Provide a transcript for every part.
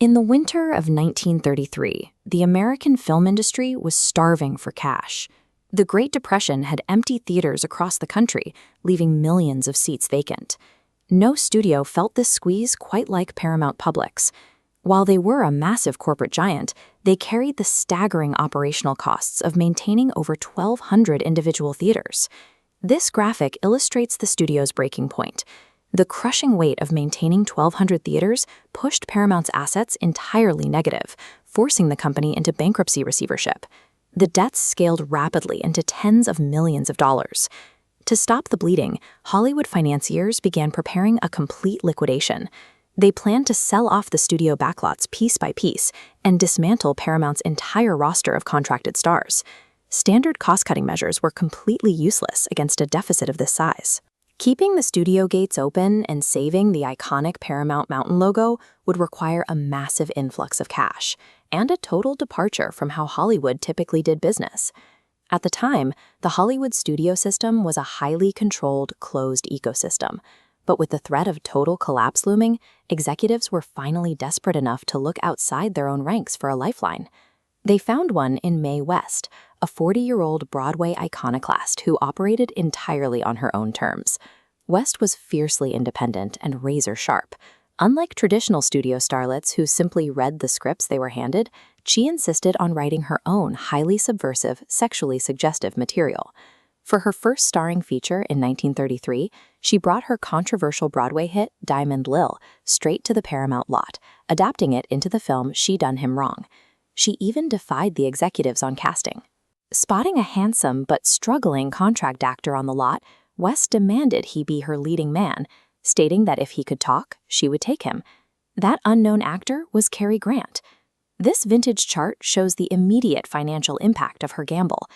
In the winter of 1933, the American film industry was starving for cash. The Great Depression had emptied theaters across the country, leaving millions of seats vacant. No studio felt this squeeze quite like Paramount Publix. While they were a massive corporate giant, they carried the staggering operational costs of maintaining over 1,200 individual theaters. This graphic illustrates the studio's breaking point. The crushing weight of maintaining 1,200 theaters pushed Paramount's assets entirely negative, forcing the company into bankruptcy receivership. The debts scaled rapidly into tens of millions of dollars. To stop the bleeding, Hollywood financiers began preparing a complete liquidation. They planned to sell off the studio backlots piece by piece and dismantle Paramount's entire roster of contracted stars. Standard cost-cutting measures were completely useless against a deficit of this size. Keeping the studio gates open and saving the iconic Paramount Mountain logo would require a massive influx of cash and a total departure from how Hollywood typically did business. At the time, the Hollywood studio system was a highly controlled, closed ecosystem. But with the threat of total collapse looming, executives were finally desperate enough to look outside their own ranks for a lifeline. They found one in Mae West, a 40-year-old Broadway iconoclast who operated entirely on her own terms. West was fiercely independent and razor-sharp. Unlike traditional studio starlets who simply read the scripts they were handed, she insisted on writing her own highly subversive, sexually suggestive material. For her first starring feature in 1933, she brought her controversial Broadway hit, Diamond Lil, straight to the Paramount lot, adapting it into the film She Done Him Wrong. She even defied the executives on casting. Spotting a handsome but struggling contract actor on the lot, West demanded he be her leading man, stating that if he could talk, she would take him. That unknown actor was Cary Grant. This vintage chart shows the immediate financial impact of her gamble.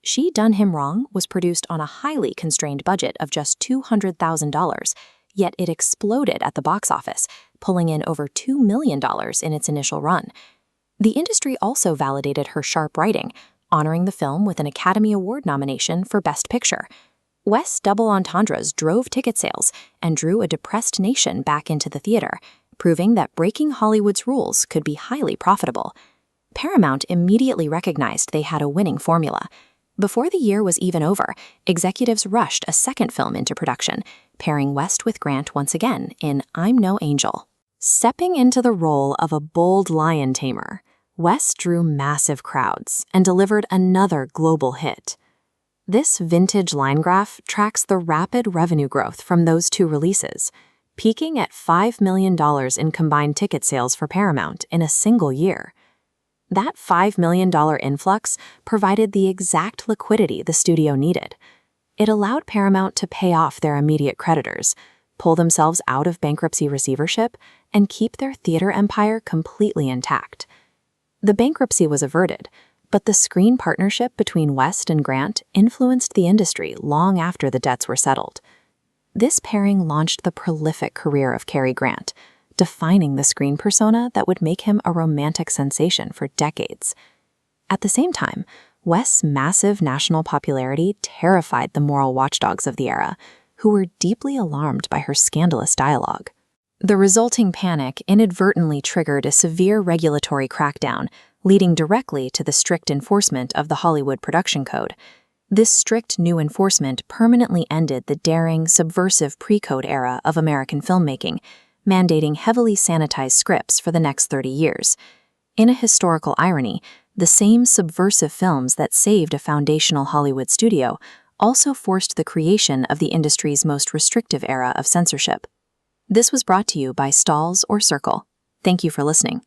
She Done Him Wrong was produced on a highly constrained budget of just $200,000, yet it exploded at the box office, pulling in over $2 million in its initial run. The industry also validated her sharp writing, honoring the film with an Academy Award nomination for Best Picture. West's double entendres drove ticket sales and drew a depressed nation back into the theater, proving that breaking Hollywood's rules could be highly profitable. Paramount immediately recognized they had a winning formula. Before the year was even over, executives rushed a second film into production, pairing West with Grant once again in I'm No Angel. Stepping into the role of a bold lion tamer, West drew massive crowds and delivered another global hit. This vintage line graph tracks the rapid revenue growth from those two releases, peaking at $5 million in combined ticket sales for Paramount in a single year. That $5 million influx provided the exact liquidity the studio needed. It allowed Paramount to pay off their immediate creditors, pull themselves out of bankruptcy receivership, and keep their theater empire completely intact. The bankruptcy was averted, but the screen partnership between West and Grant influenced the industry long after the debts were settled. This pairing launched the prolific career of Cary Grant, defining the screen persona that would make him a romantic sensation for decades. At the same time, West's massive national popularity terrified the moral watchdogs of the era, who were deeply alarmed by her scandalous dialogue. The resulting panic inadvertently triggered a severe regulatory crackdown, leading directly to the strict enforcement of the Hollywood Production Code. This strict new enforcement permanently ended the daring, subversive pre-code era of American filmmaking, mandating heavily sanitized scripts for the next 30 years. In a historical irony, the same subversive films that saved a foundational Hollywood studio also forced the creation of the industry's most restrictive era of censorship. This was brought to you by Stalls or Circle. Thank you for listening.